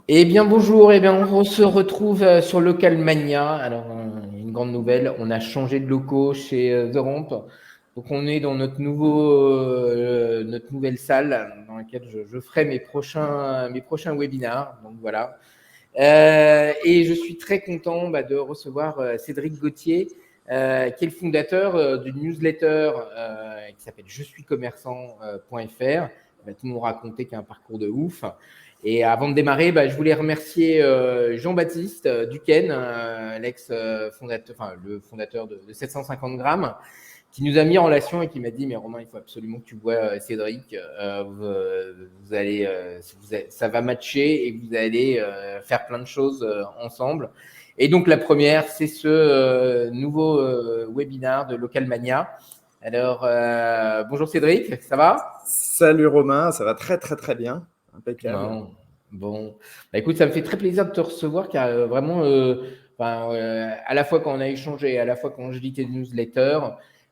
Eh bien bonjour, eh bien on se retrouve sur Local Mania. Alors une grande nouvelle, on a changé de locaux chez The Ramp. Donc on est dans notre nouvelle salle dans laquelle je ferai mes prochains webinars. Donc voilà. Et je suis très content de recevoir Cédric Gauthier, qui est le fondateur d'une newsletter qui s'appelle je suis commerçant.fr. Il va tout nous raconter qu'il a un parcours de ouf. Et avant de démarrer, je voulais remercier Jean-Baptiste Duquesne, l'ex-fondateur, enfin le fondateur de 750 grammes, qui nous a mis en relation et qui m'a dit mais Romain, il faut absolument que tu vois Cédric, vous allez, ça va matcher et vous allez faire plein de choses ensemble. Et donc la première, c'est ce nouveau webinar de Local Mania. Alors bonjour Cédric, ça va? Salut Romain, ça va très très très bien, impeccable. Non. Bon, écoute, ça me fait très plaisir de te recevoir car vraiment, à la fois quand on a échangé et à la fois quand je lis tes newsletters,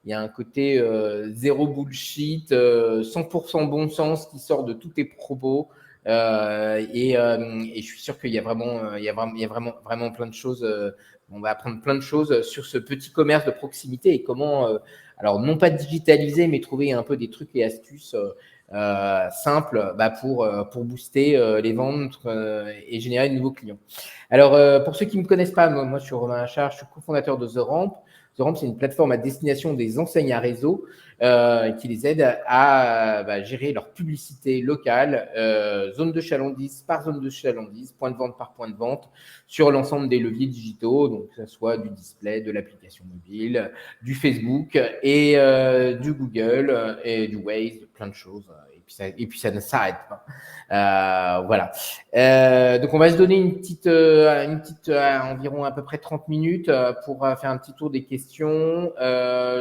il y a un côté zéro bullshit, 100% bon sens qui sort de tous tes propos. Et je suis sûr qu'il y a vraiment, vraiment plein de choses. On va apprendre plein de choses sur ce petit commerce de proximité et comment, alors non pas digitaliser, mais trouver un peu des trucs et astuces simple pour booster les ventes et générer de nouveaux clients. Alors, pour ceux qui ne me connaissent pas, moi, je suis Romain Achard, je suis cofondateur de The Ramp. The Ramp, c'est une plateforme à destination des enseignes à réseau qui les aide à gérer leur publicité locale, zone de chalandise par zone de chalandise, point de vente par point de vente, sur l'ensemble des leviers digitaux, donc que ce soit du display, de l'application mobile, du Facebook et du Google et du Waze, plein de choses. Et puis ça ne s'arrête pas. Voilà. Donc on va se donner une petite environ à peu près 30 minutes pour faire un petit tour des questions.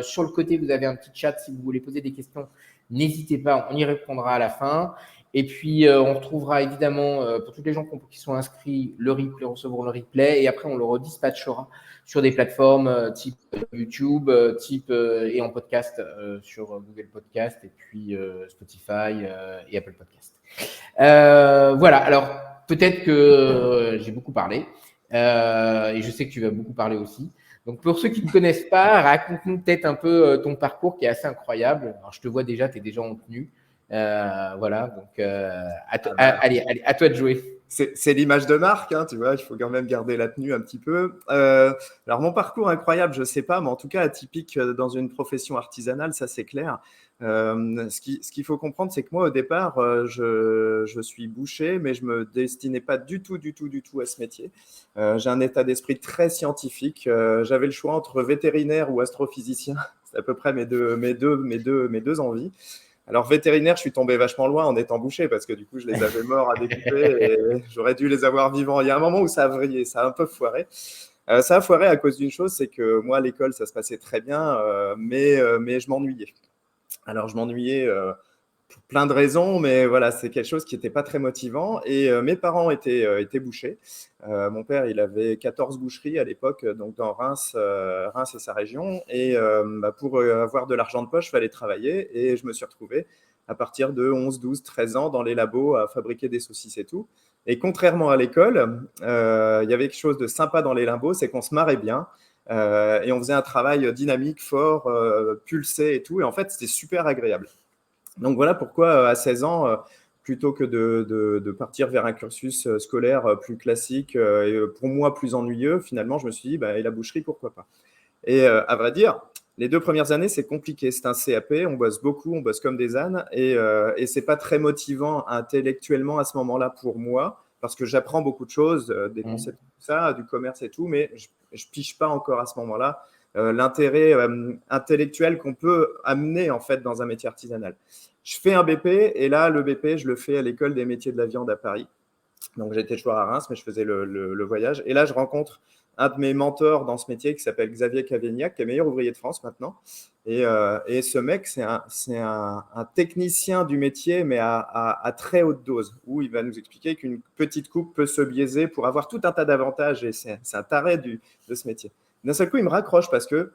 Sur le côté, vous avez un petit chat si vous voulez poser des questions. N'hésitez pas, on y répondra à la fin. Et puis, on retrouvera évidemment, pour tous les gens qui sont inscrits, le replay, recevront le replay. Et après, on le redispatchera sur des plateformes type YouTube, et en podcast sur Google Podcast et puis Spotify et Apple Podcast. Voilà, alors peut-être que j'ai beaucoup parlé et je sais que tu vas beaucoup parler aussi. Donc pour ceux qui ne connaissent pas, raconte-nous peut-être un peu ton parcours qui est assez incroyable. Alors je te vois déjà, tu es déjà en tenue. Voilà, donc allez, à toi de jouer. C'est l'image de marque, hein, tu vois, il faut quand même garder la tenue un petit peu. Alors mon parcours incroyable, je ne sais pas, mais en tout cas atypique dans une profession artisanale, ça c'est clair. Ce qu'il faut comprendre, c'est que moi au départ, je suis boucher, mais je me destinais pas du tout à ce métier. J'ai un état d'esprit très scientifique. J'avais le choix entre vétérinaire ou astrophysicien. C'est à peu près mes deux envies. Alors, vétérinaire, je suis tombé vachement loin en étant boucher parce que du coup, je les avais morts à découper et j'aurais dû les avoir vivants. Il y a un moment où ça a vrillé, ça a un peu foiré. Ça a foiré à cause d'une chose, c'est que moi, à l'école, ça se passait très bien, mais je m'ennuyais. Alors, je m'ennuyais pour plein de raisons, mais voilà, c'est quelque chose qui n'était pas très motivant. Et mes parents étaient bouchers. Mon père, il avait 14 boucheries à l'époque, donc dans Reims, Reims et sa région. Et pour avoir de l'argent de poche, il fallait travailler. Et je me suis retrouvé à partir de 11, 12, 13 ans dans les labos à fabriquer des saucisses et tout. Et contrairement à l'école, il y avait quelque chose de sympa dans les labos, c'est qu'on se marrait bien. Et on faisait un travail dynamique, fort, pulsé et tout. Et en fait, c'était super agréable. Donc voilà pourquoi à 16 ans, plutôt que de partir vers un cursus scolaire plus classique et pour moi plus ennuyeux, finalement, je me suis dit, et la boucherie, pourquoi pas. Et à vrai dire, les 2 premières années, c'est compliqué. C'est un CAP, on bosse beaucoup, on bosse comme des ânes et c'est pas très motivant intellectuellement à ce moment-là pour moi parce que j'apprends beaucoup de choses, des concepts, tout ça, du commerce et tout, mais je pige pas encore à ce moment-là l'intérêt intellectuel qu'on peut amener en fait dans un métier artisanal. Je fais un BP et là, le BP, je le fais à l'école des métiers de la viande à Paris. Donc, j'étais toujours à Reims, mais je faisais le voyage. Et là, je rencontre un de mes mentors dans ce métier qui s'appelle Xavier Cavaignac, qui est meilleur ouvrier de France maintenant. Et ce mec, c'est un technicien du métier, mais à très haute dose, où il va nous expliquer qu'une petite coupe peut se biaiser pour avoir tout un tas d'avantages. Et c'est un taré de ce métier. D'un seul coup, il me raccroche parce que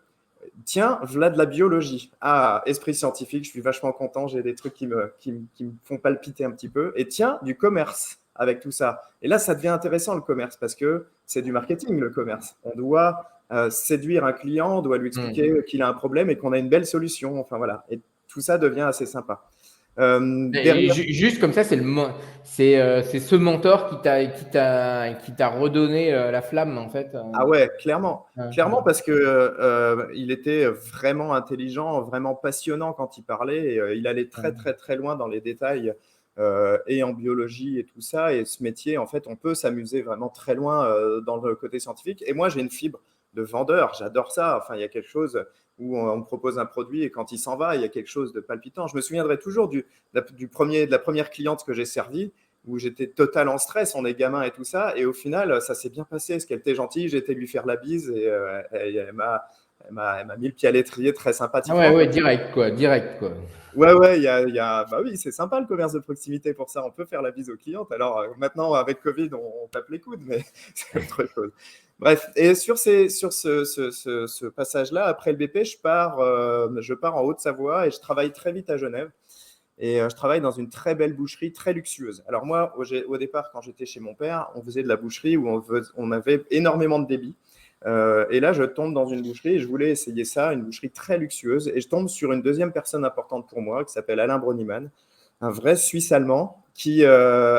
tiens, voilà de la biologie. Ah, esprit scientifique, je suis vachement content, j'ai des trucs qui me font palpiter un petit peu. Et tiens, du commerce. avec tout ça. Et là, ça devient intéressant le commerce parce que c'est du marketing le commerce. On doit séduire un client, on doit lui expliquer qu'il a un problème et qu'on a une belle solution. Enfin voilà, et tout ça devient assez sympa. Et juste comme ça, c'est ce mentor qui t'a redonné la flamme, en fait. Ah ouais, clairement. Ouais. Clairement parce que il était vraiment intelligent, vraiment passionnant quand il parlait. Et, il allait très, très, très loin dans les détails et en biologie et tout ça. Et ce métier, en fait, on peut s'amuser vraiment très loin dans le côté scientifique. Et moi, j'ai une fibre de vendeur. J'adore ça. Enfin, il y a quelque chose où on me propose un produit et quand il s'en va, il y a quelque chose de palpitant. Je me souviendrai toujours de la première cliente que j'ai servie où j'étais total en stress, on est gamin et tout ça. Et au final, ça s'est bien passé parce qu'elle était gentille. J'ai été lui faire la bise et elle m'a mis le pied à l'étrier très Ah sympathiquement. ouais, direct, quoi. Direct, quoi. Ouais, bah oui, c'est sympa le commerce de proximité pour ça. On peut faire la bise aux clientes. Alors maintenant, avec Covid, on tape les coudes, mais c'est autre chose. Bref, et sur ce passage-là, après le BP, je pars en Haute-Savoie et je travaille très vite à Genève. Et je travaille dans une très belle boucherie, très luxueuse. Alors moi, au départ, quand j'étais chez mon père, on faisait de la boucherie où on avait énormément de débit. Et là, je tombe dans une boucherie et je voulais essayer ça, une boucherie très luxueuse. Et je tombe sur une deuxième personne importante pour moi qui s'appelle Alain Broniman, un vrai Suisse-allemand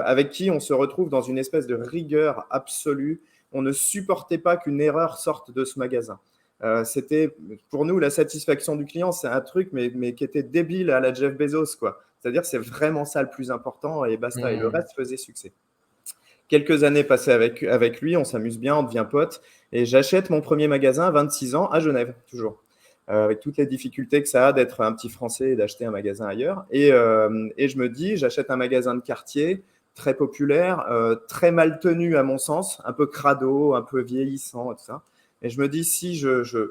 avec qui on se retrouve dans une espèce de rigueur absolue. On ne supportait pas qu'une erreur sorte de ce magasin. C'était pour nous la satisfaction du client, c'est un truc mais qui était débile à la Jeff Bezos, quoi. C'est-à-dire c'est vraiment ça le plus important et basta. Et le reste faisait succès. Quelques années passées avec lui, on s'amuse bien, on devient pote. Et j'achète mon premier magasin à 26 ans à Genève, toujours. Avec toutes les difficultés que ça a d'être un petit Français et d'acheter un magasin ailleurs. Et je me dis, j'achète un magasin de quartier très populaire, très mal tenu à mon sens, un peu crado, un peu vieillissant et tout ça. Et je me dis, si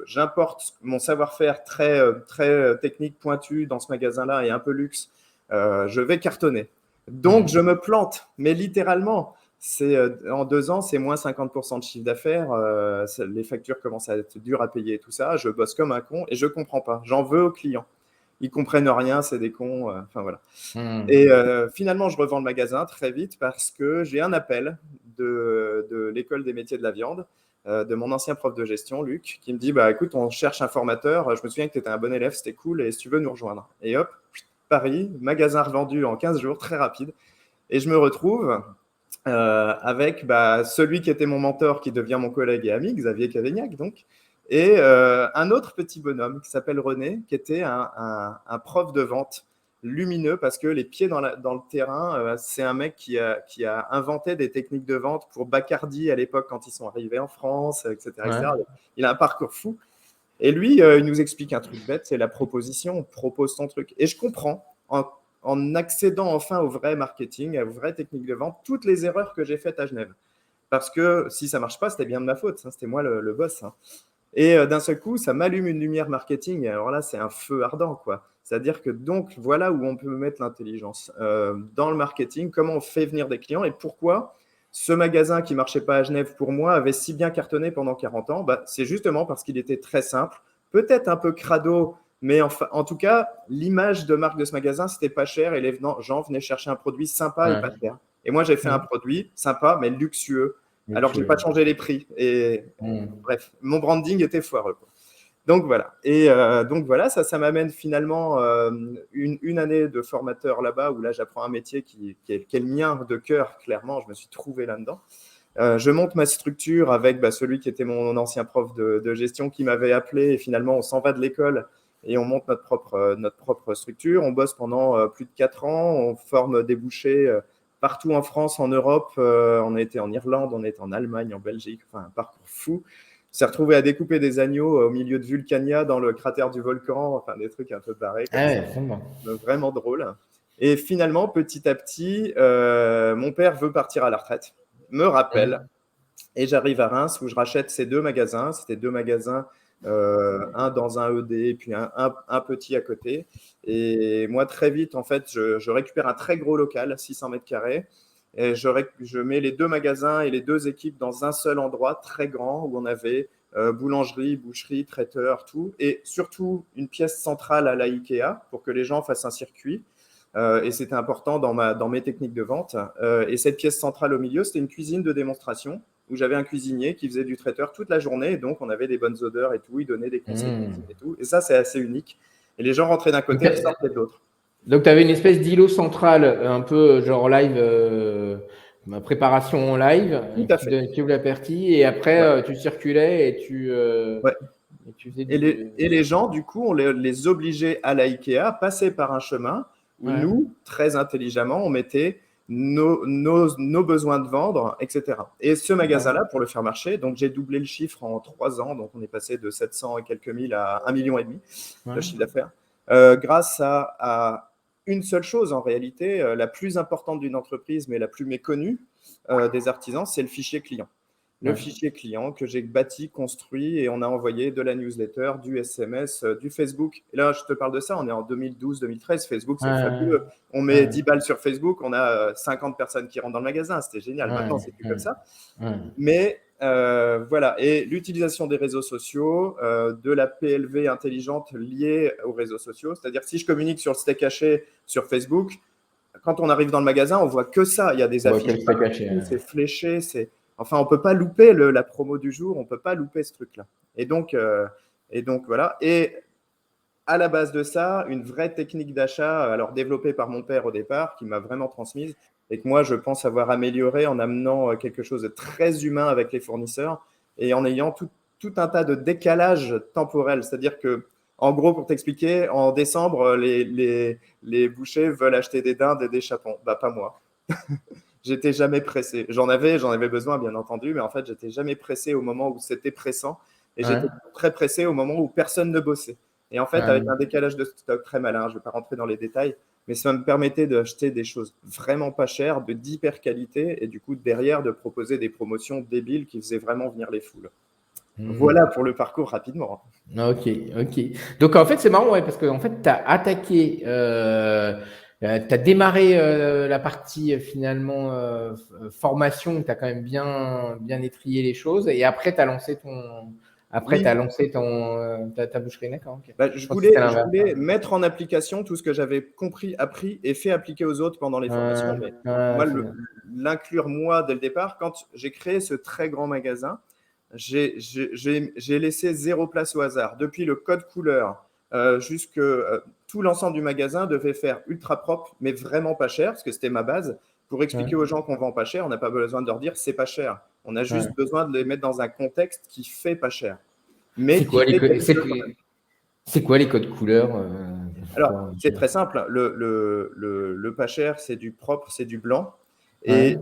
j'importe mon savoir-faire très technique, pointu dans ce magasin-là et un peu luxe, je vais cartonner. Donc, je me plante, mais littéralement. En 2 ans, c'est moins 50% de chiffre d'affaires. Les factures commencent à être dures à payer et tout ça. Je bosse comme un con et je comprends pas. J'en veux aux clients. Ils comprennent rien, c'est des cons. Enfin voilà. Et finalement, je revends le magasin très vite parce que j'ai un appel de l'école des métiers de la viande, de mon ancien prof de gestion, Luc, qui me dit bah écoute, on cherche un formateur. Je me souviens que tu étais un bon élève, c'était cool. Et si tu veux nous rejoindre. Et hop, Paris, magasin revendu en 15 jours, très rapide. Et je me retrouve avec celui qui était mon mentor, qui devient mon collègue et ami, Xavier Cavaignac, donc, et un autre petit bonhomme qui s'appelle René, qui était un prof de vente lumineux parce que les pieds dans le terrain, c'est un mec qui a inventé des techniques de vente pour Bacardi à l'époque quand ils sont arrivés en France, etc. Ouais. Il a un parcours fou. Et lui, il nous explique un truc bête, c'est la proposition, on propose ton truc. Et je comprends, en accédant enfin au vrai marketing, aux vraies techniques de vente, toutes les erreurs que j'ai faites à Genève. Parce que si ça ne marche pas, c'était bien de ma faute, hein, c'était moi le boss. Hein. Et d'un seul coup, ça m'allume une lumière marketing. Et alors là, c'est un feu ardent, quoi. C'est-à-dire que donc, voilà où on peut mettre l'intelligence. Dans le marketing, comment on fait venir des clients et pourquoi ce magasin qui ne marchait pas à Genève pour moi avait si bien cartonné pendant 40 ans, c'est justement parce qu'il était très simple, peut-être un peu crado, mais en tout cas, l'image de marque de ce magasin, c'était pas cher et les gens venaient chercher un produit sympa et pas cher. Et moi, j'ai fait un produit sympa, mais luxueux, alors que je n'ai pas changé les prix. Et bref, mon branding était foireux, quoi. Donc voilà. Et donc voilà, ça m'amène finalement une année de formateur là-bas où là j'apprends un métier qui est le mien de cœur, clairement. Je me suis trouvé là-dedans. Je monte ma structure avec celui qui était mon ancien prof de gestion qui m'avait appelé et finalement on s'en va de l'école et on monte notre propre structure. On bosse pendant plus de 4 ans, on forme des bouchers partout en France, en Europe. On a été en Irlande, on a été en Allemagne, en Belgique, enfin un parcours fou. On s'est retrouvé à découper des agneaux au milieu de Vulcania dans le cratère du volcan, enfin des trucs un peu barrés comme ça. Vraiment. Vraiment drôle. Et finalement, petit à petit, mon père veut partir à la retraite, me rappelle, et j'arrive à Reims où je rachète ces 2 magasins. C'était 2 magasins, un dans un ED et puis un petit à côté. Et moi, très vite, en fait, je récupère un très gros local, 600 mètres carrés. Et je mets les 2 magasins et les 2 équipes dans un seul endroit très grand où on avait boulangerie, boucherie, traiteur, tout. Et surtout une pièce centrale à la Ikea pour que les gens fassent un circuit. et c'était important dans mes techniques de vente. Et cette pièce centrale au milieu, c'était une cuisine de démonstration où j'avais un cuisinier qui faisait du traiteur toute la journée. Et donc, on avait des bonnes odeurs et tout. Il donnait des conseils de cuisine et tout. Et ça, c'est assez unique. Et les gens rentraient d'un côté, ressortaient de l'autre. Donc, tu avais une espèce d'îlot central, un peu genre live, préparation en live, Tout à fait. qui ouvre la partie, et après, Ouais. tu circulais Ouais. et tu faisais Et les gens, du coup, on les obligeait à la Ikea, passer par un chemin où Ouais. nous, très intelligemment, on mettait nos besoins de vendre, etc. Et ce magasin-là, pour le faire marcher, donc j'ai doublé le chiffre en 3 ans, donc on est passé de 700 et quelques mille à 1,5 million de chiffre d'affaires, grâce à une seule chose en réalité, la plus importante d'une entreprise, mais la plus méconnue des artisans, c'est le fichier client. Le fichier client que j'ai bâti, construit, et on a envoyé de la newsletter, du SMS, du Facebook. Et là, je te parle de ça, on est en 2012-2013. Facebook, c'est fabuleux. On met 10 balles sur Facebook, on a 50 personnes qui rentrent dans le magasin. C'était génial. Maintenant, c'est plus comme ça. Mais voilà. Et l'utilisation des réseaux sociaux, de la PLV intelligente liée aux réseaux sociaux. C'est-à-dire, si je communique sur le steak haché sur Facebook, quand on arrive dans le magasin, on voit que ça. Il y a des affiches partout, c'est fléché, Enfin, on ne peut pas louper la promo du jour, on ne peut pas louper ce truc-là. Et donc, voilà. Et à la base de ça, une vraie technique d'achat, alors développée par mon père au départ, qui m'a vraiment transmise, et que moi, je pense avoir amélioré en amenant quelque chose de très humain avec les fournisseurs et en ayant tout un tas de décalages temporels. C'est-à-dire que, en gros, pour t'expliquer, en décembre, les bouchers veulent acheter des dindes et des chapons. Bah, pas moi. J'étais jamais pressé. J'en avais besoin, bien entendu, mais en fait, j'étais jamais pressé au moment où c'était pressant. Et j'étais très pressé au moment où personne ne bossait. Et en fait, avec un décalage de stock très malin, je ne vais pas rentrer dans les détails, mais ça me permettait d'acheter des choses vraiment pas chères, d'hyper qualité, et du coup, derrière, de proposer des promotions débiles qui faisaient vraiment venir les foules. Voilà pour le parcours rapidement. Ok, ok. Donc en fait, c'est marrant, ouais, parce que en fait, tu as attaqué, tu as démarré la partie finalement formation, tu as quand même bien étrié les choses, et après, tu as lancé ta boucherie, d'accord. Okay. Bah, je voulais mettre en application tout ce que j'avais compris, appris et fait appliquer aux autres pendant les formations. Mais moi, l'inclure moi dès le départ, quand j'ai créé ce très grand magasin, j'ai laissé 0 place au hasard. Depuis le code couleur jusque tout l'ensemble du magasin devait faire ultra propre, mais vraiment pas cher, parce que c'était ma base. Pour expliquer aux gens qu'on vend pas cher, on n'a pas besoin de leur dire c'est pas cher. On a juste besoin de les mettre dans un contexte qui fait pas cher. C'est quoi les codes couleurs Alors, c'est très simple. Le pas cher, c'est du propre, c'est du blanc. Et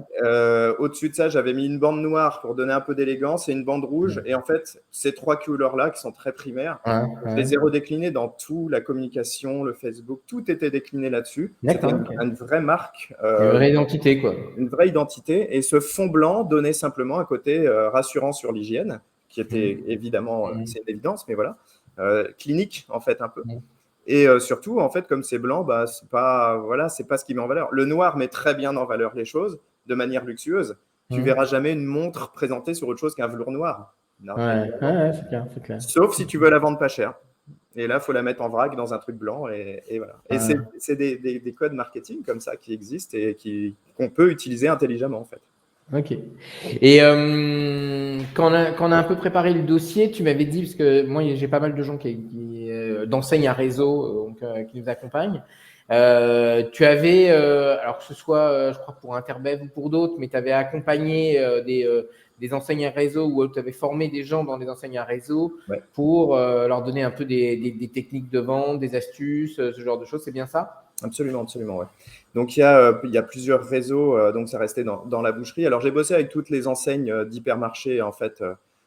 au-dessus de ça, j'avais mis une bande noire pour donner un peu d'élégance et une bande rouge. Et en fait, ces 3 couleurs-là, qui sont très primaires, je les ai redéclinées dans tout, la communication, le Facebook, tout était décliné là-dessus. C'était une vraie marque. Une vraie identité, quoi. Une vraie identité. Et ce fond blanc donnait simplement un côté rassurant sur l'hygiène, qui était évidemment, c'est une évidence, mais voilà, clinique, en fait, un peu. Et surtout, en fait, comme c'est blanc, bah, c'est pas ce qui met en valeur. Le noir met très bien en valeur les choses de manière luxueuse. Tu verras jamais une montre présentée sur autre chose qu'un velours noir. C'est clair. Sauf si tu veux la vendre pas cher. Et là, il faut la mettre en vrac dans un truc blanc. Et voilà. Et c'est des codes marketing comme ça qui existent et qu'on peut utiliser intelligemment, en fait. Ok. Et quand on a un peu préparé le dossier, tu m'avais dit, parce que moi j'ai pas mal de gens d'enseignes à réseau qui nous accompagnent. Tu avais, alors que ce soit, je crois pour Interbev ou pour d'autres, mais tu avais accompagné des enseignes à réseau ou tu avais formé des gens dans des enseignes à réseau pour leur donner un peu des techniques de vente, des astuces, ce genre de choses. C'est bien ça? Absolument, ouais. Donc, il y a plusieurs réseaux, donc ça restait dans la boucherie. Alors, j'ai bossé avec toutes les enseignes d'hypermarchés, en fait,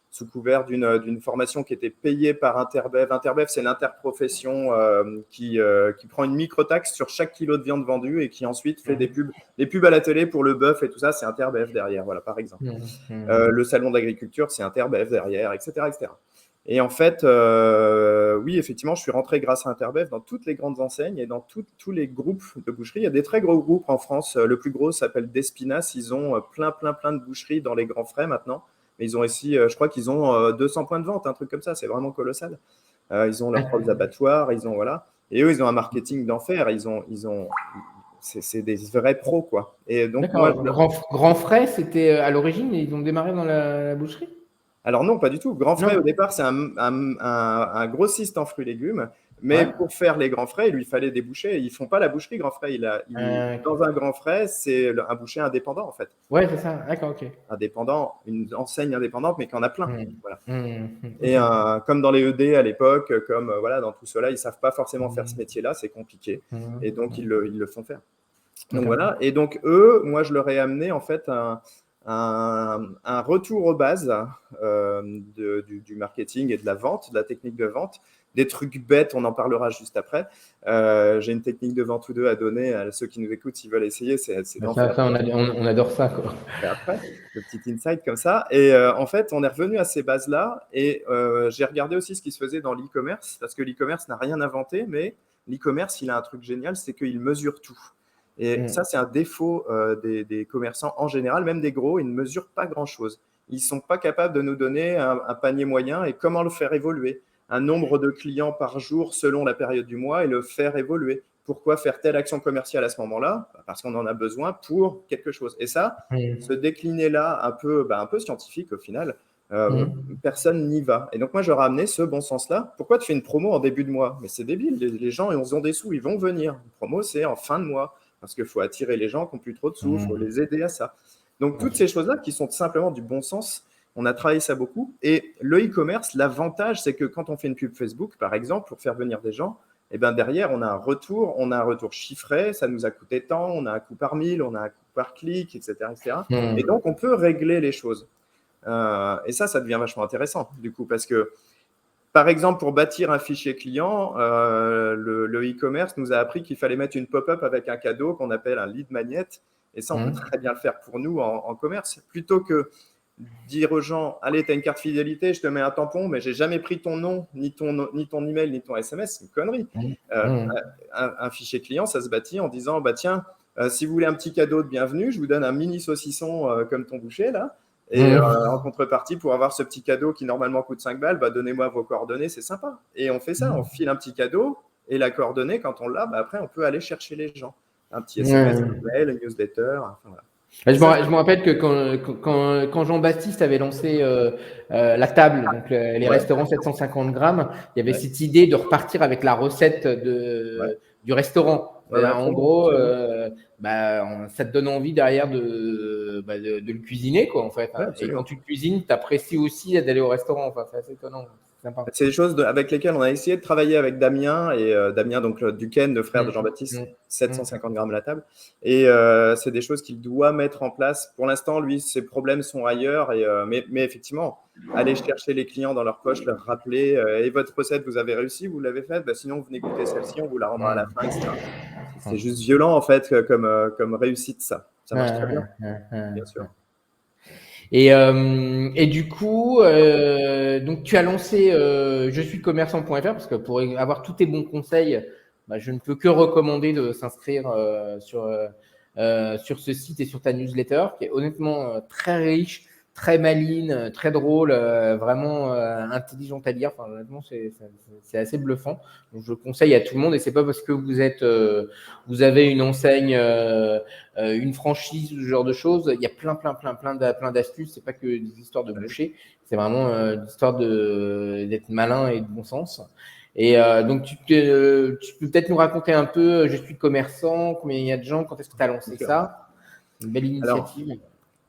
sous couvert d'une formation qui était payée par Interbev. Interbev, c'est l'interprofession qui prend une micro-taxe sur chaque kilo de viande vendue et qui ensuite fait des pubs à la télé pour le bœuf et tout ça, c'est Interbev derrière, voilà, par exemple. Le salon d'agriculture, c'est Interbev derrière, etc., etc. Et en fait, oui, effectivement, je suis rentré grâce à Interbev dans toutes les grandes enseignes et dans tous les groupes de boucheries. Il y a des très gros groupes en France. Le plus gros s'appelle Despinas. Ils ont plein de boucheries dans les grands frais maintenant. Mais ils ont aussi, je crois qu'ils ont 200 points de vente, un truc comme ça. C'est vraiment colossal. Ils ont leurs propres abattoirs. Ils ont, voilà. Et eux, ils ont un marketing d'enfer. C'est des vrais pros, quoi. Et donc, moi, D'accord. Grand Frais, c'était à l'origine, ils ont démarré dans la boucherie? alors non, pas du tout. Grand Frais, au Non. départ, c'est un grossiste en fruits et légumes. Mais Ouais. pour faire les grands frais, il lui fallait des bouchers. Ils font pas la boucherie Grand Frais. Ok. Dans un grand frais, c'est un boucher indépendant, en fait. Ouais, c'est ça. D'accord, ok. Indépendant, une enseigne indépendante, mais qui en a plein. Voilà. Ok. Et comme dans les ED à l'époque, comme voilà, dans tout cela, ils ne savent pas forcément faire ce Hmm. métier-là, c'est compliqué. Hmm. Et donc, ils le font faire. Donc D'accord. voilà. Et donc, eux, moi, je leur ai amené en fait un retour aux bases du marketing et de la vente, de la technique de vente. Des trucs bêtes, on en parlera juste après. J'ai une technique de vente ou deux à donner à ceux qui nous écoutent s'ils veulent essayer, c'est d'enfer. On adore ça, quoi. Et après, le petit insight comme ça. Et en fait, on est revenu à ces bases-là. Et j'ai regardé aussi ce qui se faisait dans l'e-commerce, parce que l'e-commerce n'a rien inventé, mais l'e-commerce, il a un truc génial, c'est qu'il mesure tout. Et ça, c'est un défaut des commerçants en général, même des gros, ils ne mesurent pas grand-chose. Ils ne sont pas capables de nous donner un panier moyen et comment le faire évoluer. Un nombre de clients par jour selon la période du mois et le faire évoluer. Pourquoi faire telle action commerciale à ce moment-là? Parce qu'on en a besoin pour quelque chose. Et ça, se décliner là un peu scientifique au final, personne n'y va. Et donc moi, je leur ai amené ce bon sens-là. Pourquoi tu fais une promo en début de mois? Mais c'est débile, les gens, ils ont des sous, ils vont venir. Une promo, c'est en fin de mois, parce qu'il faut attirer les gens qui n'ont plus trop de sous, il faut les aider à ça. Donc toutes ces choses-là qui sont simplement du bon sens, on a travaillé ça beaucoup. Et le e-commerce, l'avantage, c'est que quand on fait une pub Facebook, par exemple, pour faire venir des gens, et ben derrière, on a un retour chiffré, ça nous a coûté tant, on a un coût par 1000, on a un coût par clic, etc. etc. Et donc, on peut régler les choses. Et ça devient vachement intéressant, du coup, parce que, par exemple, pour bâtir un fichier client, le e-commerce nous a appris qu'il fallait mettre une pop-up avec un cadeau qu'on appelle un lead magnet. Et ça, on peut très bien le faire pour nous en commerce. Plutôt que dire aux gens, allez, tu as une carte fidélité, je te mets un tampon, mais j'ai jamais pris ton nom, ni ton email, ni ton SMS, c'est une connerie. Un fichier client, ça se bâtit en disant, bah tiens, si vous voulez un petit cadeau de bienvenue, je vous donne un mini saucisson comme ton boucher là. Et en contrepartie, pour avoir ce petit cadeau qui normalement coûte 5 balles, bah, donnez-moi vos coordonnées, c'est sympa. Et on fait ça, on file un petit cadeau et la coordonnée, quand on l'a, bah, après, on peut aller chercher les gens. Un petit SMS, un mail, une newsletter. Enfin, voilà. Je me rappelle que quand Jean-Baptiste avait lancé la table, donc les restaurants 750 grammes, il y avait cette idée de repartir avec la recette du restaurant. En gros, ça te donne envie derrière de le cuisiner, quoi, en fait. Et quand tu cuisines, tu apprécies aussi d'aller au restaurant. Enfin, c'est assez étonnant. C'est des choses avec lesquelles on a essayé de travailler avec Damien, et Damien, donc Duquesne, le frère de Jean-Baptiste, 750 grammes la table. Et c'est des choses qu'il doit mettre en place. Pour l'instant, lui, ses problèmes sont ailleurs. Mais effectivement, aller chercher les clients dans leur poche, leur rappeler et votre recette, vous avez réussi, vous l'avez faite, sinon vous venez goûter celle-ci, on vous la rendra à la fin, etc. C'est juste violent, en fait, comme réussite, ça. Ça marche très bien, bien sûr. Et du coup, donc tu as lancé je suis commerçant.fr, parce que pour avoir tous tes bons conseils, je ne peux que recommander de s'inscrire sur ce site et sur ta newsletter, qui est honnêtement très riche, très maligne, très drôle, vraiment intelligente à lire. Enfin, honnêtement, c'est assez bluffant. Donc, je le conseille à tout le monde, et c'est pas parce que vous avez une enseigne, une franchise, ce genre de choses. Il y a plein d'astuces. C'est pas que des histoires de boucher. C'est vraiment l'histoire d'être malin et de bon sens. Et donc, tu peux peut-être nous raconter un peu, je suis commerçant, combien il y a de gens, quand est-ce que tu as lancé ça? Une belle initiative. Alors,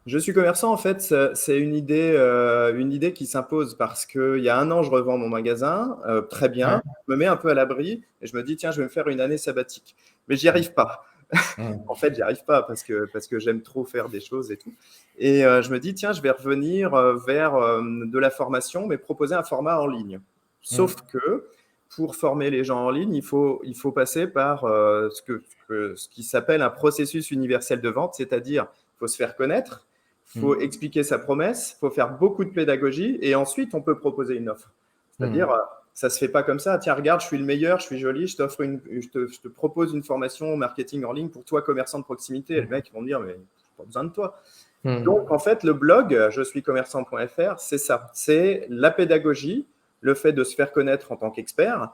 je suis commerçant, en fait, c'est une idée qui s'impose parce qu'il y a un an, je revends mon magasin, très bien, je me mets un peu à l'abri et je me dis, tiens, je vais me faire une année sabbatique. Mais j'y arrive pas. En fait, j'y arrive pas parce que j'aime trop faire des choses et tout. Et je me dis, tiens, je vais revenir vers de la formation, mais proposer un format en ligne. Sauf que pour former les gens en ligne, il faut passer par ce qui s'appelle un processus universel de vente, c'est-à-dire il faut se faire connaître, il faut expliquer sa promesse, il faut faire beaucoup de pédagogie et ensuite on peut proposer une offre. C'est-à-dire, ça ne se fait pas comme ça. Tiens, regarde, je suis le meilleur, je suis joli, je te propose une formation marketing en ligne pour toi, commerçant de proximité. Et les mecs vont me dire, mais je n'ai pas besoin de toi. Donc, en fait, le blog, je suis commerçant.fr, c'est ça. C'est la pédagogie, le fait de se faire connaître en tant qu'expert,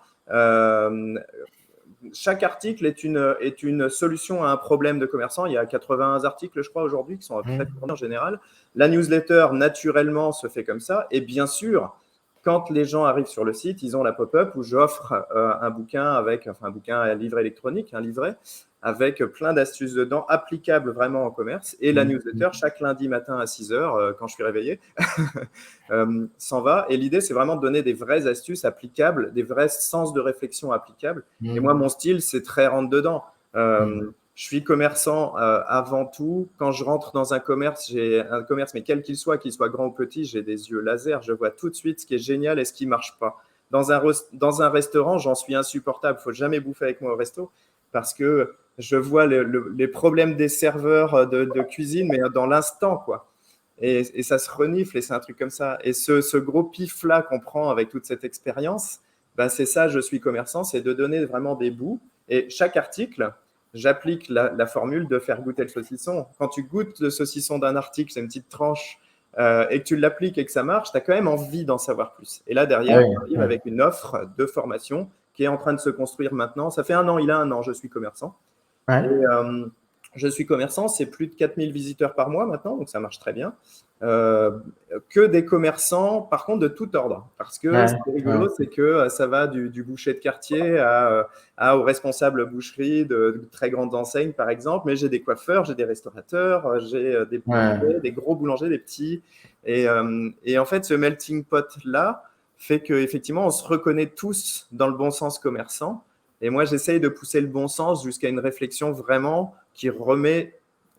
chaque article est une solution à un problème de commerçant. Il y a 81 articles, je crois, aujourd'hui, qui sont très fournis en général. La newsletter, naturellement, se fait comme ça. Et bien sûr, quand les gens arrivent sur le site, ils ont la pop-up où j'offre un bouquin un livret électronique, un livret, avec plein d'astuces dedans, applicables vraiment en commerce. Et la newsletter, chaque lundi matin à 6 heures, quand je suis réveillé, s'en va. Et l'idée, c'est vraiment de donner des vraies astuces applicables, des vrais sens de réflexion applicables. Et moi, mon style, c'est très rentre-dedans. Je suis commerçant avant tout. Quand je rentre dans un commerce, mais quel qu'il soit grand ou petit, j'ai des yeux laser. Je vois tout de suite ce qui est génial et ce qui ne marche pas. Dans un restaurant, j'en suis insupportable. Il ne faut jamais bouffer avec moi au resto parce que je vois les problèmes des serveurs de cuisine, mais dans l'instant, quoi. Et ça se renifle et c'est un truc comme ça. Et ce gros pif-là qu'on prend avec toute cette expérience, ben c'est ça, je suis commerçant, c'est de donner vraiment des bouts. Et chaque article, j'applique la formule de faire goûter le saucisson. Quand tu goûtes le saucisson d'un article, c'est une petite tranche, et que tu l'appliques et que ça marche, tu as quand même envie d'en savoir plus. Et là, derrière, on arrive avec une offre de formation qui est en train de se construire maintenant. Ça fait il a un an, je suis commerçant. Et, je suis commerçant, c'est plus de 4000 visiteurs par mois maintenant, donc ça marche très bien. Que des commerçants, par contre, de tout ordre. Parce que ce qui est rigolo, c'est que ça va du boucher de quartier au responsable boucherie de très grandes enseignes, par exemple. Mais j'ai des coiffeurs, j'ai des restaurateurs, j'ai des boulangers, des gros boulangers, des petits. Et en fait, ce melting pot-là fait qu'effectivement, on se reconnaît tous dans le bon sens commerçant. Et moi, j'essaye de pousser le bon sens jusqu'à une réflexion vraiment qui remet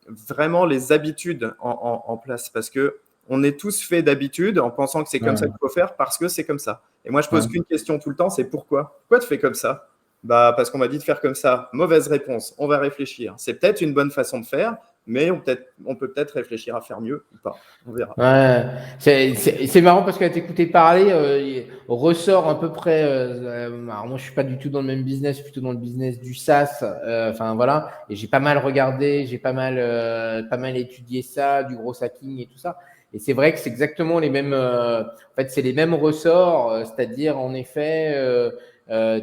vraiment les habitudes en place. Parce qu'on est tous faits d'habitudes en pensant que c'est comme ça qu'il faut faire parce que c'est comme ça. Et moi, je pose qu'une question tout le temps, c'est pourquoi ? Pourquoi tu fais comme ça ? Bah, parce qu'on m'a dit de faire comme ça. Mauvaise réponse. On va réfléchir. C'est peut-être une bonne façon de faire, mais on peut peut-être réfléchir à faire mieux ou pas. On verra. C'est marrant parce qu'à t'écouter parler, on ressort à peu près. Alors moi, je suis pas du tout dans le même business, je suis plutôt dans le business du SaaS. Enfin voilà, et j'ai pas mal regardé, j'ai pas mal étudié ça, du gros hacking et tout ça. Et c'est vrai que c'est exactement les mêmes. En fait, c'est les mêmes ressorts, c'est-à-dire en effet.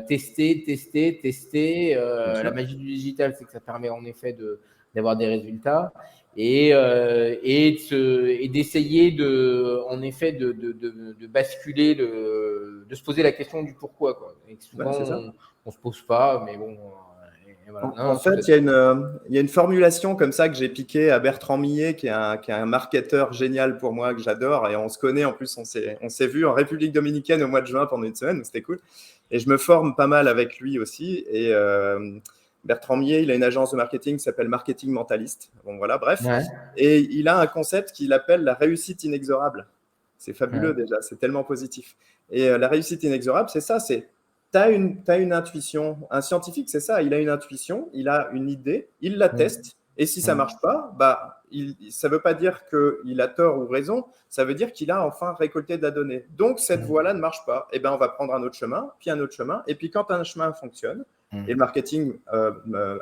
Tester. La magie du digital, c'est que ça permet en effet d'avoir des résultats et d'essayer en effet de basculer, de se poser la question du pourquoi, quoi. Et souvent, on se pose pas, mais bon. Voilà. En fait, il y a une formulation comme ça que j'ai piquée à Bertrand Millet, qui est un marketeur génial pour moi, que j'adore. Et on se connaît, en plus, on s'est vu en République dominicaine au mois de juin pendant une semaine, donc c'était cool. Et je me forme pas mal avec lui aussi. Et Bertrand Millet, il a une agence de marketing qui s'appelle Marketing Mentaliste. Bon, voilà, bref. Et il a un concept qu'il appelle la réussite inexorable. C'est fabuleux déjà, c'est tellement positif. Et la réussite inexorable, c'est ça, c'est t'as une intuition. Un scientifique, c'est ça, il a une intuition, il a une idée, il la teste. Et si ça ne marche pas, bah, ça ne veut pas dire qu'il a tort ou raison, ça veut dire qu'il a enfin récolté de la donnée. Donc, cette voie-là ne marche pas. Eh ben, on va prendre un autre chemin, puis un autre chemin. Et puis, quand un chemin fonctionne, et le marketing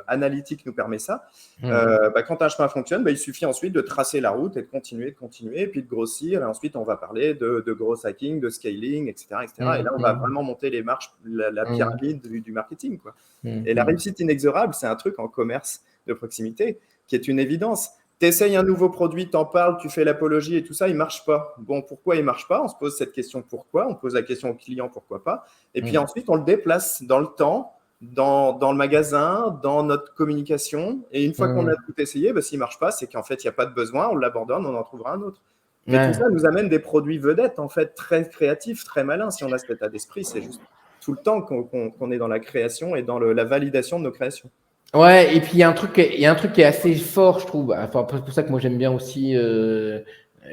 analytique nous permet ça, quand un chemin fonctionne, il suffit ensuite de tracer la route et de continuer, et puis de grossir. Et ensuite, on va parler de gros hacking, de scaling, etc. Et là, on va vraiment monter les marches, la pyramide du marketing, quoi. Et la réussite inexorable, c'est un truc en commerce de proximité qui est une évidence. Tu essayes un nouveau produit, t'en parles, tu fais l'apologie et tout ça, il ne marche pas. Bon, pourquoi il ne marche pas ? On se pose cette question pourquoi, on pose la question au client pourquoi pas. Et puis ensuite, on le déplace dans le temps, dans le magasin, dans notre communication. Et une fois qu'on a tout essayé, s'il ne marche pas, c'est qu'en fait, il n'y a pas de besoin, on l'abandonne, on en trouvera un autre. Mais tout ça nous amène des produits vedettes, en fait, très créatifs, très malins. Si on a cet état d'esprit, c'est juste tout le temps qu'on est dans la création et dans la validation de nos créations. Ouais, et puis il y a un truc qui est assez fort, je trouve. Enfin, c'est pour ça que moi j'aime bien aussi,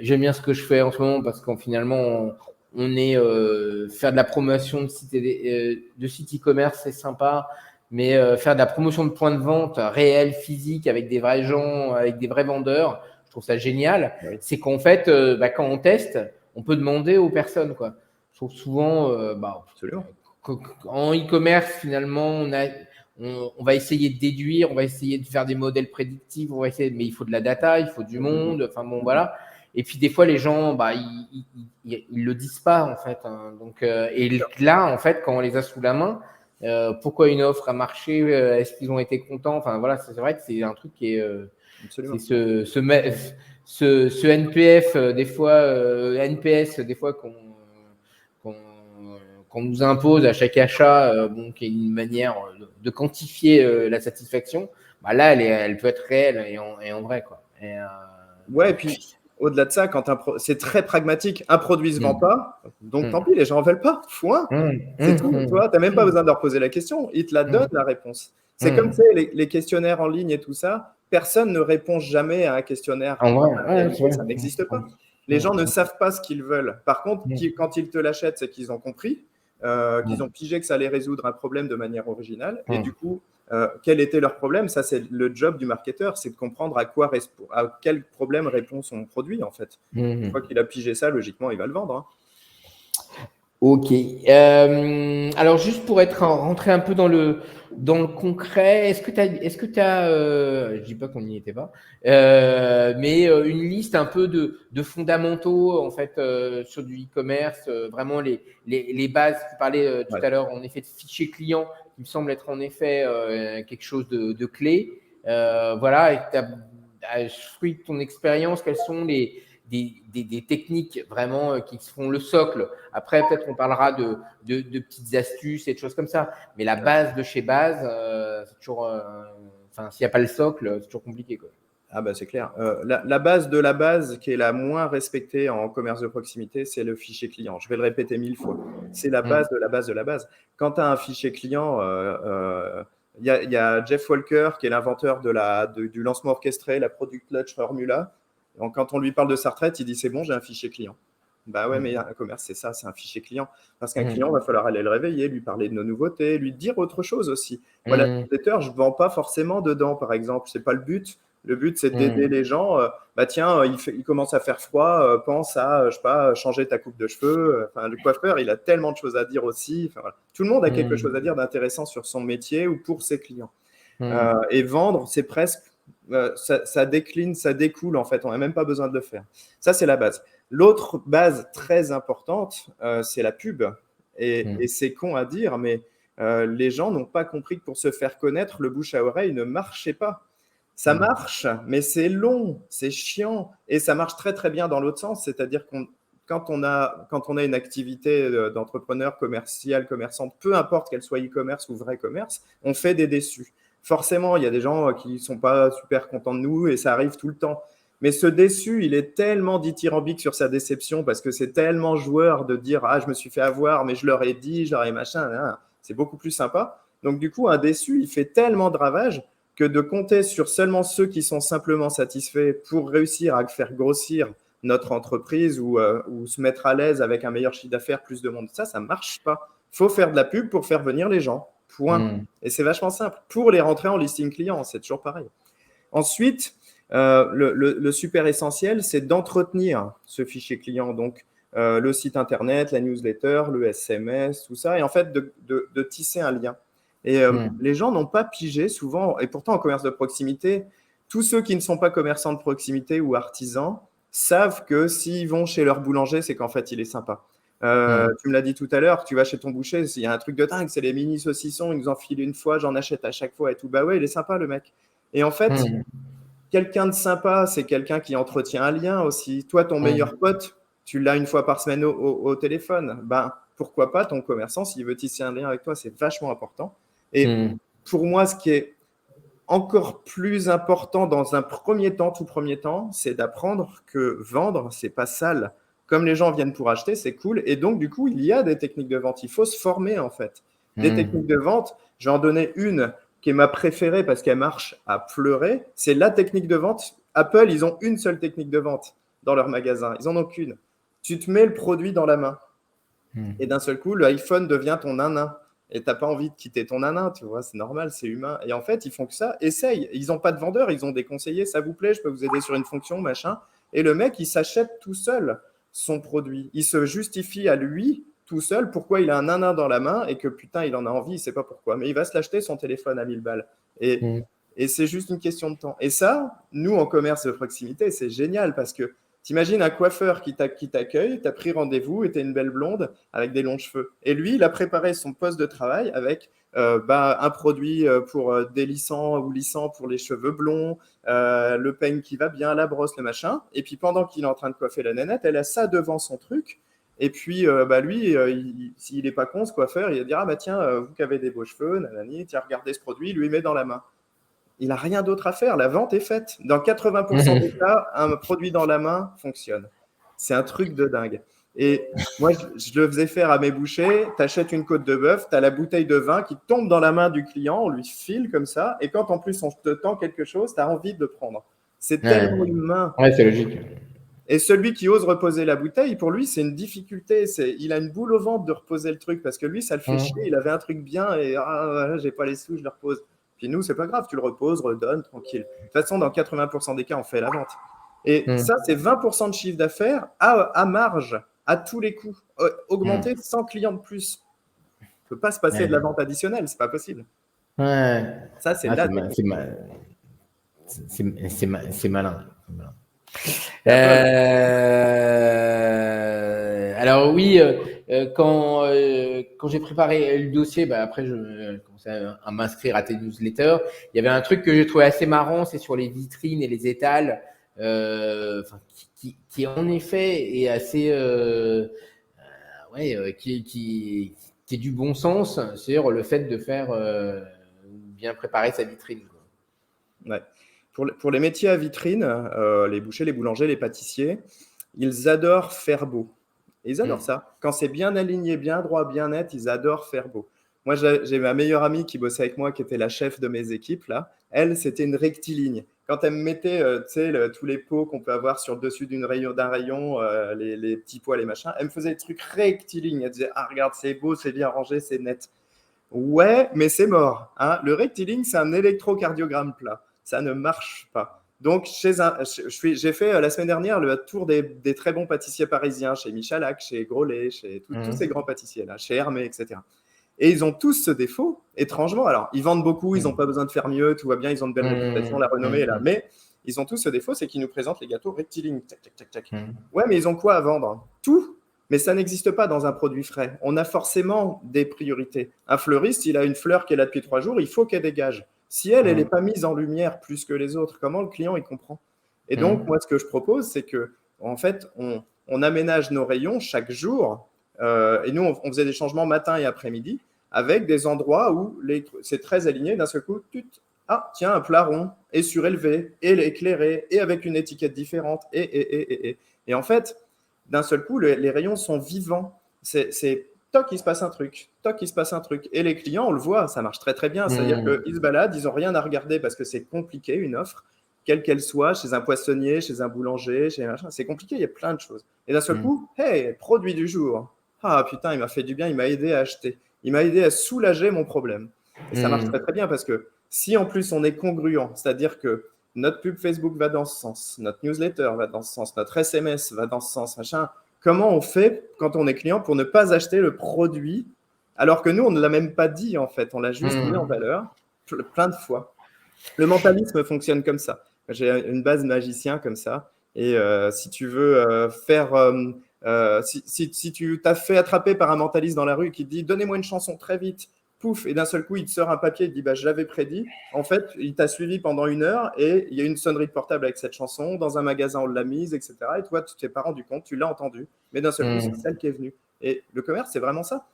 j'aime bien ce que je fais en ce moment parce qu'en finalement on est faire de la promotion de sites e-commerce, c'est sympa, mais faire de la promotion de points de vente réels, physiques, avec des vrais gens, avec des vrais vendeurs, je trouve ça génial. Oui. C'est qu'en fait, quand on teste, on peut demander aux personnes, quoi. Je trouve souvent, en e-commerce, finalement, on va essayer de déduire, on va essayer de faire des modèles prédictifs, mais il faut de la data, il faut du monde, enfin bon, voilà. Et puis des fois, les gens, ils le disent pas, en fait. Hein. Donc, et là, en fait, quand on les a sous la main, pourquoi une offre a marché, est-ce qu'ils ont été contents. Enfin voilà, c'est vrai que c'est un truc qui est Absolument. c'est ce NPF des fois NPS des fois qu'on qu'on nous impose à chaque achat, bon, qui est une manière de quantifier la satisfaction. Bah là, elle peut être réelle et en vrai quoi. Ouais, et puis au-delà de ça, c'est très pragmatique. Un produit se vend Mm. pas, donc tant Mm. pis, les gens en veulent pas. Point. Mm. C'est Mm. tout. Tu Mm. vois, t'as même pas Mm. besoin de leur poser la question. Ils te la donnent, la réponse. C'est comme Mm. tu sais, les questionnaires en ligne et tout ça. Personne ne répond jamais à un questionnaire En dans vrai, la ouais, c'est réalité. vrai. Ça n'existe pas. Les Mm. gens ne savent pas ce qu'ils veulent. Par contre, Mm. quand ils te l'achètent, c'est qu'ils ont compris, qu'ils Mm. ont pigé que ça allait résoudre un problème de manière originale. Et Mm. du coup, quel était leur problème? Ça, c'est le job du marketeur, c'est de comprendre à quel problème répond son produit, en fait. Une Mm. fois qu'il a pigé ça, logiquement, il va le vendre. Hein. Ok. Alors juste pour être rentré un peu dans le concret, est-ce que t'as je dis pas qu'on n'y était pas, mais une liste un peu de fondamentaux en fait sur du e-commerce, vraiment les bases. Tu parlais tout Ouais. à l'heure en effet de fichier client, qui me semble être en effet quelque chose de clé. Voilà. Et fruit de ton expérience, quelles sont des techniques vraiment qui seront le socle. Après, peut-être on parlera de petites astuces et de choses comme ça. Mais la base de chez base, c'est toujours. Enfin, s'il n'y a pas le socle, c'est toujours compliqué, quoi. Ah bah c'est clair. La base de la base qui est la moins respectée en commerce de proximité, c'est le fichier client. Je vais le répéter 1000 fois. C'est la base de la base de la base. Quand tu as un fichier client, y a Jeff Walker qui est l'inventeur du lancement orchestré, la Product Launch Formula. Donc, quand on lui parle de sa retraite, il dit c'est bon, j'ai un fichier client. Bah ouais, mais un commerce, c'est ça, c'est un fichier client. Parce qu'un client, il va falloir aller le réveiller, lui parler de nos nouveautés, lui dire autre chose aussi. Moi, la newsletter, je ne vends pas forcément dedans, par exemple. Ce n'est pas le but. Le but, c'est d'aider les gens. Bah tiens, il commence à faire froid, pense à, je sais pas, changer ta coupe de cheveux. Enfin, le coiffeur, il a tellement de choses à dire aussi. Enfin, voilà. Tout le monde a quelque chose à dire d'intéressant sur son métier ou pour ses clients. Et vendre, c'est presque, ça décline, ça découle en fait. On n'a même pas besoin de le faire. Ça, c'est la base. L'autre base très importante, c'est la pub. Et c'est con à dire, mais les gens n'ont pas compris que pour se faire connaître, le bouche à oreille ne marchait pas. Ça marche, mais c'est long, c'est chiant, et ça marche très très bien dans l'autre sens, c'est-à-dire quand on a une activité d'entrepreneur commercial, commerçante, peu importe qu'elle soit e-commerce ou vrai commerce, on fait des déçus. Forcément, il y a des gens qui ne sont pas super contents de nous et ça arrive tout le temps. Mais ce déçu, il est tellement dithyrambique sur sa déception parce que c'est tellement joueur de dire « Ah, je me suis fait avoir, mais je leur ai dit, je leur ai machin. » C'est beaucoup plus sympa. Donc, du coup, un déçu, il fait tellement de ravages que de compter sur seulement ceux qui sont simplement satisfaits pour réussir à faire grossir notre entreprise ou se mettre à l'aise avec un meilleur chiffre d'affaires, plus de monde, ça ne marche pas. Il faut faire de la pub pour faire venir les gens. Point. Et c'est vachement simple. Pour les rentrer en listing client, c'est toujours pareil. Ensuite, le super essentiel, c'est d'entretenir ce fichier client. Donc, le site internet, la newsletter, le SMS, tout ça. Et en fait, de tisser un lien. Et les gens n'ont pas pigé souvent, et pourtant en commerce de proximité, tous ceux qui ne sont pas commerçants de proximité ou artisans savent que s'ils vont chez leur boulanger, c'est qu'en fait, il est sympa. Tu me l'as dit tout à l'heure, tu vas chez ton boucher, il y a un truc de dingue, c'est les mini saucissons, ils nous en filent une fois, j'en achète à chaque fois et tout. Bah ouais, il est sympa le mec. Et en fait, quelqu'un de sympa, c'est quelqu'un qui entretient un lien aussi. Toi, ton meilleur pote, tu l'as une fois par semaine au téléphone. Ben, pourquoi pas ton commerçant, s'il veut tisser un lien avec toi, c'est vachement important. Et pour moi, ce qui est encore plus important dans un premier temps, tout premier temps, c'est d'apprendre que vendre, c'est pas sale. Comme les gens viennent pour acheter, c'est cool. Et donc, du coup, il y a des techniques de vente. Il faut se former, en fait. Des techniques de vente, je vais en donner une qui est ma préférée parce qu'elle marche à pleurer. C'est la technique de vente. Apple, ils ont une seule technique de vente dans leur magasin. Ils n'en ont qu'une. Tu te mets le produit dans la main. Et d'un seul coup, l'iPhone devient ton nanin. Et tu n'as pas envie de quitter ton nanin, tu vois, c'est normal, c'est humain. Et en fait, ils font que ça, essaye. Ils n'ont pas de vendeur, ils ont des conseillers, ça vous plaît, je peux vous aider sur une fonction, machin. Et le mec, il s'achète tout seul son produit. Il se justifie à lui tout seul pourquoi il a un nanin dans la main et que putain, il en a envie, il ne sait pas pourquoi. Mais il va se l'acheter son téléphone à 1000 balles. Et c'est juste une question de temps. Et ça, nous, en commerce de proximité, c'est génial parce que T'imagines un coiffeur qui t'accueille, t'as pris rendez-vous et t'es une belle blonde avec des longs cheveux. Et lui, il a préparé son poste de travail avec un produit pour délissant ou lissant pour les cheveux blonds, le peigne qui va bien, la brosse, le machin. Et puis pendant qu'il est en train de coiffer la nénette, elle a ça devant son truc. Et puis lui, s'il n'est pas con, ce coiffeur, il va dire, ah bah tiens, vous qui avez des beaux cheveux, nanani, tiens, regardez ce produit, il lui met dans la main. Il n'a rien d'autre à faire. La vente est faite. Dans 80% des cas, un produit dans la main fonctionne. C'est un truc de dingue. Et moi, je le faisais faire à mes bouchers. Tu achètes une côte de bœuf, tu as la bouteille de vin qui tombe dans la main du client, on lui file comme ça. Et quand en plus on te tend quelque chose, tu as envie de le prendre. C'est tellement humain. Ouais, c'est logique. Et celui qui ose reposer la bouteille, pour lui, c'est une difficulté. Il a une boule au ventre de reposer le truc parce que lui, ça le fait chier. Il avait un truc bien et j'ai pas les sous, je le repose. Puis nous, c'est pas grave, tu le reposes, redonnes, tranquille. De toute façon, dans 80% des cas, on fait la vente. Et ça, c'est 20% de chiffre d'affaires à marge, à tous les coups, augmenter 100 clients de plus. On ne peut pas se passer de la vente additionnelle, c'est pas possible. Ouais. Ça, c'est c'est malin. Alors oui, quand j'ai préparé le dossier, après je commençais à m'inscrire à tes newsletters. Il y avait un truc que j'ai trouvé assez marrant, c'est sur les vitrines et les étals, qui en effet est assez, qui est du bon sens, c'est-à-dire le fait de faire bien préparer sa vitrine. Ouais. Pour les métiers à vitrine, les bouchers, les boulangers, les pâtissiers, ils adorent faire beau. Et ils adorent ça. Quand c'est bien aligné, bien droit, bien net, ils adorent faire beau. Moi, j'ai ma meilleure amie qui bossait avec moi, qui était la chef de mes équipes, là. Elle, c'était une rectiligne. Quand elle me mettait tous les pots qu'on peut avoir sur le dessus d'un rayon, les petits pots, les machins, elle me faisait des trucs rectilignes. Elle disait, ah, regarde, c'est beau, c'est bien rangé, c'est net. Ouais, mais c'est mort. Hein. Le rectiligne, c'est un électrocardiogramme plat. Ça ne marche pas. Donc, j'ai fait la semaine dernière le tour des très bons pâtissiers parisiens, chez Michalak, chez Grolet, chez tous ces grands pâtissiers-là, chez Hermé, etc. Et ils ont tous ce défaut, étrangement. Alors, ils vendent beaucoup, ils n'ont pas besoin de faire mieux, tout va bien, ils ont une belle réputation, la renommée est là. Mais ils ont tous ce défaut, c'est qu'ils nous présentent les gâteaux rectilignes. Tac, tac, tac, tac. Ouais, mais ils ont quoi à vendre? Tout. Mais ça n'existe pas dans un produit frais. On a forcément des priorités. Un fleuriste, il a une fleur qui est là depuis 3 jours, il faut qu'elle dégage. Si elle n'est pas mise en lumière plus que les autres, comment le client il comprend? Et donc, moi, ce que je propose, c'est que, en fait, on aménage nos rayons chaque jour. Et nous, on faisait des changements matin et après-midi avec des endroits où c'est très aligné. D'un seul coup, tiens, un plat rond et surélevé et éclairé et avec une étiquette différente. Et en fait, d'un seul coup, les rayons sont vivants. C'est toc, il se passe un truc. Toc, il se passe un truc. Et les clients, on le voit, ça marche très, très bien. C'est-à-dire qu'ils se baladent, ils n'ont rien à regarder parce que c'est compliqué, une offre, quelle qu'elle soit, chez un poissonnier, chez un boulanger, chez un machin. C'est compliqué, il y a plein de choses. Et d'un seul coup, hey, produit du jour. Ah putain, il m'a fait du bien, il m'a aidé à acheter. Il m'a aidé à soulager mon problème. Et ça marche très, très bien parce que si en plus on est congruent, c'est-à-dire que notre pub Facebook va dans ce sens, notre newsletter va dans ce sens, notre SMS va dans ce sens, machin. Comment on fait quand on est client pour ne pas acheter le produit alors que nous, on ne l'a même pas dit en fait, on l'a juste mis en valeur plein de fois. Le mentalisme fonctionne comme ça. J'ai une base magicien comme ça. Et si tu veux si tu t'as fait attraper par un mentaliste dans la rue qui te dit « Donnez-moi une chanson très vite », pouf, et d'un seul coup, il te sort un papier, il te dit bah, « Je l'avais prédit ». En fait, il t'a suivi pendant 1 heure et il y a une sonnerie de portable avec cette chanson. Dans un magasin, on l'a mise, etc. Et toi, tu t'es pas rendu compte, tu l'as entendu. Mais d'un seul coup, c'est celle qui est venue. Et le commerce, c'est vraiment ça.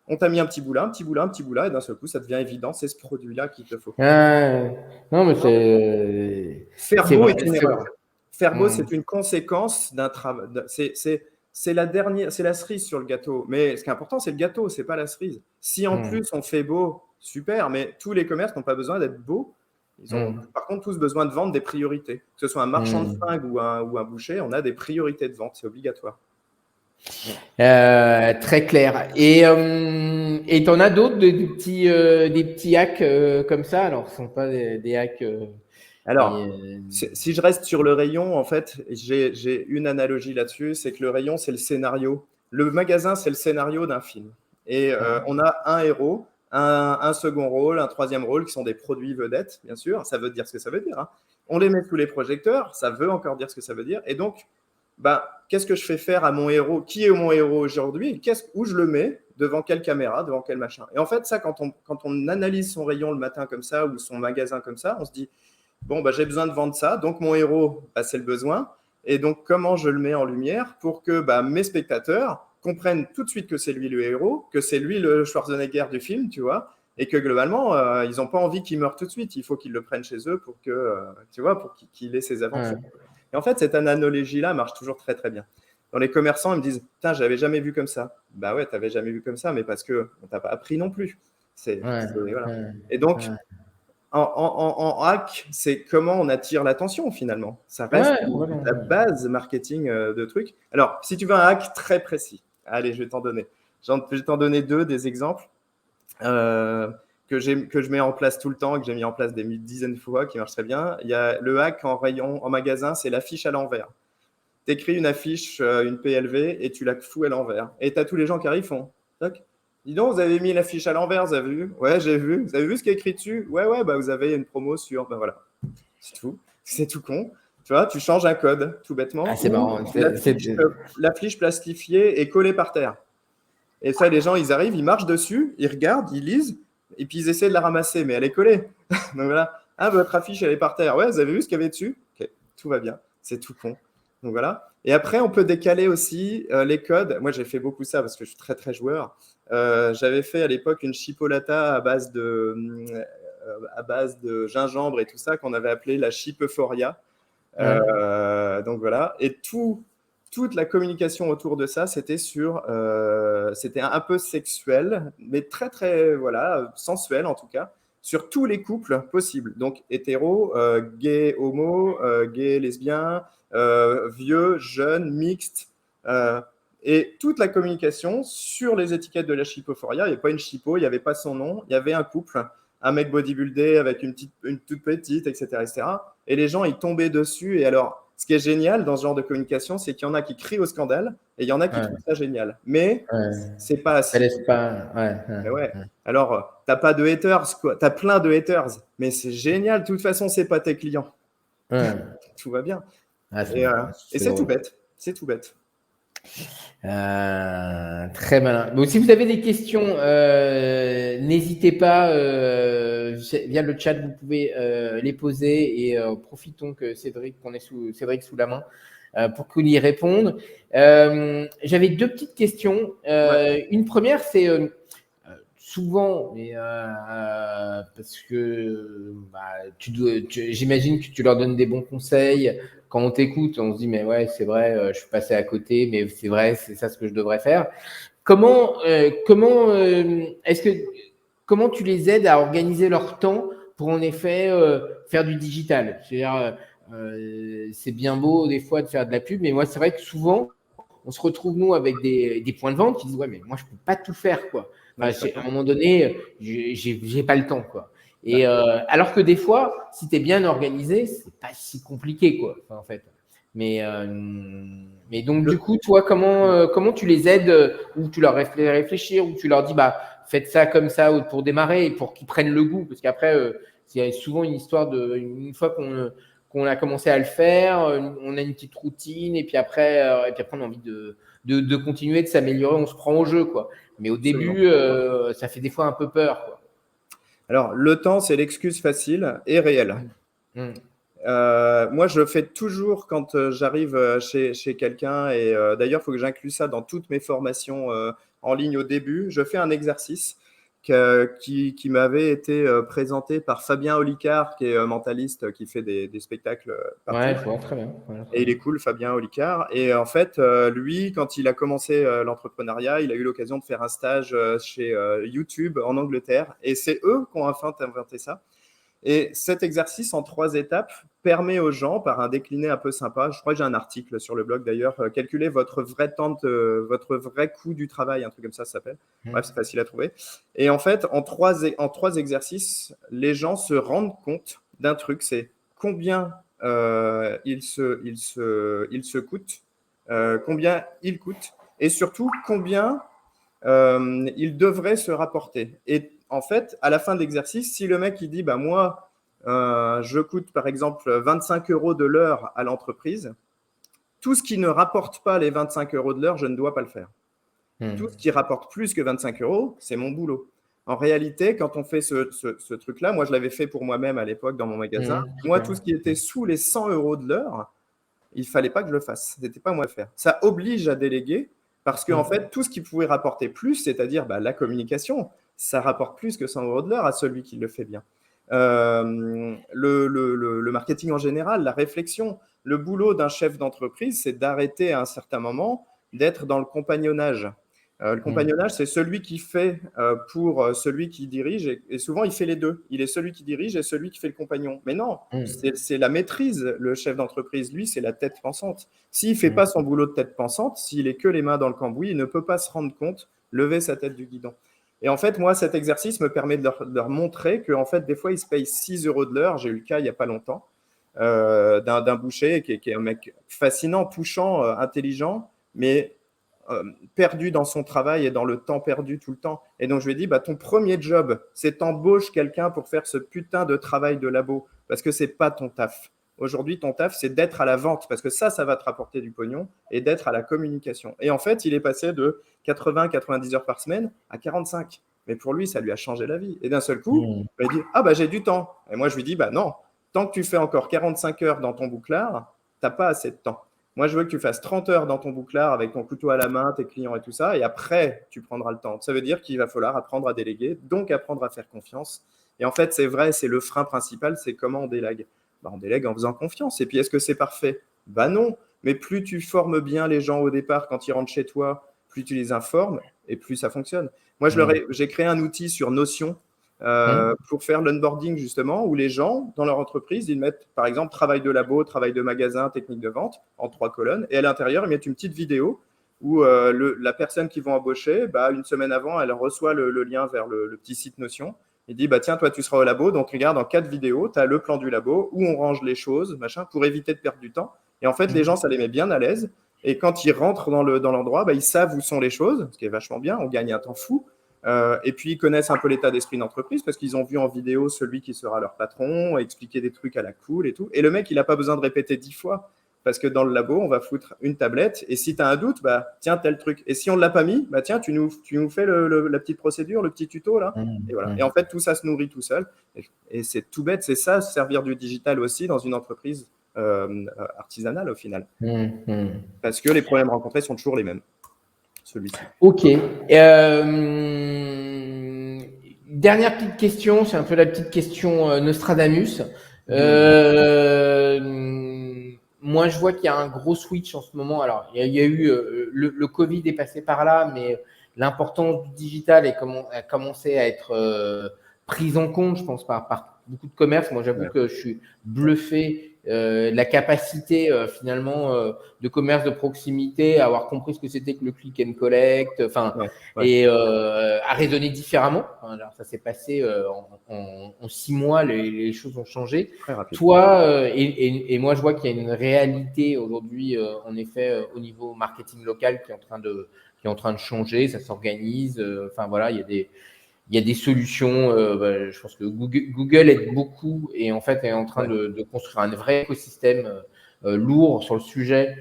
On t'a mis un petit bout là, un petit bout là, un petit bout là, et d'un seul coup, ça devient évident, c'est ce produit-là qu'il te faut. Non, mais c'est. Faire beau est une erreur. Faire beau, c'est une conséquence d'un travail. C'est la cerise sur le gâteau. Mais ce qui est important, c'est le gâteau, c'est pas la cerise. Si en plus on fait beau, super, mais tous les commerces n'ont pas besoin d'être beaux. Ils ont par contre tous besoin de vendre des priorités. Que ce soit un marchand de fringues ou un boucher, on a des priorités de vente, c'est obligatoire. Très clair. Et t'en as d'autres des petits hacks comme ça? Alors, ce ne sont pas des hacks. Alors, si je reste sur le rayon, en fait, j'ai une analogie là-dessus, c'est que le rayon, c'est le scénario. Le magasin, c'est le scénario d'un film. Et on a un héros, un second rôle, un troisième rôle, qui sont des produits vedettes, bien sûr. Ça veut dire ce que ça veut dire. Hein. On les met sous les projecteurs, ça veut encore dire ce que ça veut dire. Et donc, qu'est-ce que je fais faire à mon héros? Qui est mon héros aujourd'hui? Où je le mets? Devant quelle caméra? Devant quel machin? Et en fait, ça, quand on analyse son rayon le matin comme ça ou son magasin comme ça, on se dit, bon, j'ai besoin de vendre ça. Donc, mon héros, c'est le besoin. Et donc, comment je le mets en lumière pour que mes spectateurs comprennent tout de suite que c'est lui le héros, que c'est lui le Schwarzenegger du film, tu vois, et que globalement, ils n'ont pas envie qu'il meure tout de suite. Il faut qu'ils le prennent chez eux pour que, tu vois, pour qu'il ait ses aventures. Et en fait, cette analogie-là marche toujours très, très bien. Dans les commerçants, ils me disent, putain, j'avais jamais vu comme ça. Bah ouais, t'avais jamais vu comme ça, mais parce que on t'a pas appris non plus. Voilà. Et donc, en hack, c'est comment on attire l'attention finalement. Ça reste la base marketing de trucs. Alors, si tu veux un hack très précis, allez, je vais t'en donner. Je vais t'en donner des exemples que je mets en place tout le temps, que j'ai mis en place des dizaines de fois, qui marchent très bien. Il y a le hack en rayon, en magasin, c'est l'affiche à l'envers. Tu écris une affiche, une PLV, et tu la fous à l'envers. Et tu as tous les gens qui arrivent, font toc. Dis donc, vous avez mis l'affiche à l'envers, vous avez vu? Ouais, j'ai vu. Vous avez vu ce qui est écrit dessus? Ouais, vous avez une promo sur. Voilà. C'est tout. C'est tout con. Tu vois, tu changes un code, tout bêtement. Ah, c'est marrant. L'affiche plastifiée est collée par terre. Et ça, les gens, ils arrivent, ils marchent dessus, ils regardent, ils lisent, et puis ils essaient de la ramasser, mais elle est collée. Donc voilà. Ah, votre affiche, elle est par terre. Ouais, vous avez vu ce qu'il y avait dessus? Ok, tout va bien. C'est tout con. Donc voilà. Et après, on peut décaler aussi les codes. Moi, j'ai fait beaucoup ça parce que je suis très, très joueur. J'avais fait à l'époque une chipolata à base de gingembre et tout ça qu'on avait appelé la chipephoria. Donc voilà. Et toute la communication autour de ça, c'était un peu sexuel, mais très, très, sensuel en tout cas, sur tous les couples possibles. Donc hétéro, gay, homo, gay, lesbien, vieux, jeune, mixte. Et toute la communication sur les étiquettes de la chipophoria, il n'y avait pas une chipo, il n'y avait pas son nom, il y avait un couple, un mec bodybuildé avec une toute petite, etc., etc. Et les gens, ils tombaient dessus. Et alors, ce qui est génial dans ce genre de communication, c'est qu'il y en a qui crient au scandale et il y en a qui trouvent ça génial. Mais c'est pas assez. Ça laisse pas. Alors, t'as pas de haters, quoi. T'as plein de haters, mais c'est génial. De toute façon, c'est pas tes clients. Tout va bien. Et c'est tout bête. C'est tout bête. Très malin. Donc, si vous avez des questions, n'hésitez pas via le chat, vous pouvez les poser et profitons que qu'on ait Cédric sous la main pour qu'il y réponde. J'avais deux petites questions. Une première, c'est souvent, parce que j'imagine que tu leur donnes des bons conseils. Quand on t'écoute, on se dit mais ouais, c'est vrai, je suis passé à côté, mais c'est vrai, c'est ça ce que je devrais faire. Comment tu les aides à organiser leur temps pour en effet faire du digital? C'est-à-dire, c'est bien beau des fois de faire de la pub, mais moi c'est vrai que souvent on se retrouve nous avec des points de vente qui disent ouais mais moi je peux pas tout faire quoi. À un moment donné, j'ai pas le temps quoi. Et alors que des fois, si tu es bien organisé, c'est pas si compliqué quoi. En fait. Mais donc du coup, toi, comment tu les aides ou tu leur fais réfléchir ou tu leur dis faites ça comme ça pour démarrer et pour qu'ils prennent le goût parce qu'après c'est souvent une histoire de une fois qu'on a commencé à le faire, on a une petite routine et puis après on a envie de continuer, de s'améliorer, on se prend au jeu quoi. Mais au début, ça fait des fois un peu peur quoi. Alors, le temps, c'est l'excuse facile et réelle. Moi, je le fais toujours quand j'arrive chez quelqu'un et d'ailleurs, il faut que j'inclue ça dans toutes mes formations en ligne au début. Je fais un exercice qui m'avait été présenté par Fabien Olicard, qui est mentaliste, qui fait des spectacles partout. Ouais, je vois, très bien. Et il est cool, Fabien Olicard. Et en fait, lui, quand il a commencé l'entrepreneuriat, il a eu l'occasion de faire un stage chez YouTube en Angleterre. Et c'est eux qui ont inventé ça. Et cet exercice en 3 étapes permet aux gens, par un décliné un peu sympa, je crois que j'ai un article sur le blog d'ailleurs, calculer votre vrai coût du travail, un truc comme ça s'appelle. Bref, c'est facile à trouver. Et en fait, en trois exercices, les gens se rendent compte d'un truc, c'est combien il se coûte, combien il coûte, et surtout combien il devrait se rapporter. Et en fait, à la fin de l'exercice, si le mec il dit moi, je coûte par exemple 25 € de l'heure à l'entreprise, tout ce qui ne rapporte pas les 25 € de l'heure, je ne dois pas le faire. Tout ce qui rapporte plus que 25 €, c'est mon boulot. En réalité, quand on fait ce truc-là, moi, je l'avais fait pour moi-même à l'époque dans mon magasin. Moi, tout ce qui était sous les 100 € de l'heure, il ne fallait pas que je le fasse. Ce n'était pas moi à le faire. Ça oblige à déléguer parce qu'en fait, tout ce qui pouvait rapporter plus, c'est-à-dire la communication, ça rapporte plus que 100 € de l'heure à celui qui le fait bien. Le marketing en général, la réflexion, le boulot d'un chef d'entreprise, c'est d'arrêter à un certain moment d'être dans le compagnonnage. Le compagnonnage, c'est celui qui fait pour celui qui dirige, et souvent il fait les deux. Il est celui qui dirige et celui qui fait le compagnon. Mais non, c'est la maîtrise, le chef d'entreprise. Lui, c'est la tête pensante. S'il ne fait pas son boulot de tête pensante, s'il est que les mains dans le cambouis, il ne peut pas se rendre compte, lever sa tête du guidon. Et en fait, moi, cet exercice me permet de leur montrer qu'en fait, des fois, ils se payent 6 € de l'heure. J'ai eu le cas il n'y a pas longtemps d'un boucher qui est un mec fascinant, touchant, intelligent, mais perdu dans son travail et dans le temps perdu tout le temps. Et donc, je lui ai dit, ton premier job, c'est t'embauches quelqu'un pour faire ce putain de travail de labo, parce que c'est pas ton taf. Aujourd'hui, ton taf, c'est d'être à la vente, parce que ça va te rapporter du pognon, et d'être à la communication. Et en fait, il est passé de 80-90 heures par semaine à 45. Mais pour lui, ça lui a changé la vie. Et d'un seul coup, il m'a dit, j'ai du temps. Et moi, je lui dis, non, tant que tu fais encore 45 heures dans ton bouclard, tu n'as pas assez de temps. Moi, je veux que tu fasses 30 heures dans ton bouclard avec ton couteau à la main, tes clients et tout ça, et après, tu prendras le temps. Ça veut dire qu'il va falloir apprendre à déléguer, donc apprendre à faire confiance. Et en fait, c'est vrai, c'est le frein principal, c'est comment on délègue. On délègue en faisant confiance. Et puis, est-ce que c'est parfait? Non. Mais plus tu formes bien les gens au départ quand ils rentrent chez toi, plus tu les informes et plus ça fonctionne. Moi, j'ai créé un outil sur Notion pour faire l'onboarding justement, où les gens, dans leur entreprise, ils mettent par exemple travail de labo, travail de magasin, technique de vente en 3 colonnes, et à l'intérieur, ils mettent une petite vidéo où la personne qu'ils vont embaucher, une semaine avant, elle reçoit le lien vers le petit site Notion. Il dit, tiens, toi, tu seras au labo, donc regarde, en 4 vidéos, tu as le plan du labo, où on range les choses, machin, pour éviter de perdre du temps. Et en fait, les gens, ça les met bien à l'aise. Et quand ils rentrent dans l'endroit, ils savent où sont les choses, ce qui est vachement bien, on gagne un temps fou. Et puis, ils connaissent un peu l'état d'esprit d'entreprise parce qu'ils ont vu en vidéo celui qui sera leur patron, expliquer des trucs à la cool et tout. Et le mec, il n'a pas besoin de répéter 10 fois parce que dans le labo, on va foutre une tablette. Et si tu as un doute, tiens, tel truc. Et si on ne l'a pas mis, tiens, tu nous fais la petite procédure, le petit tuto là. Et voilà. Et en fait, tout ça se nourrit tout seul. Et c'est tout bête, c'est ça, servir du digital aussi dans une entreprise artisanale au final. Parce que les problèmes rencontrés sont toujours les mêmes. Celui-ci. Ok. Dernière petite question, c'est un peu la petite question Nostradamus. Moi, je vois qu'il y a un gros switch en ce moment. Alors, il y a eu le Covid est passé par là, mais l'importance du digital a commencé à être prise en compte, je pense, par beaucoup de commerces. Moi, j'avoue que je suis bluffé de la capacité finalement de commerce de proximité à avoir compris ce que c'était que le click and collect, et à raisonner différemment. Alors, ça s'est passé en 6 mois, les choses ont changé. Toi et moi, je vois qu'il y a une réalité aujourd'hui, en effet, au niveau marketing local qui est en train de changer. Ça s'organise. Voilà, il y a des solutions. Je pense que Google aide beaucoup et en fait est en train de construire un vrai écosystème lourd sur le sujet.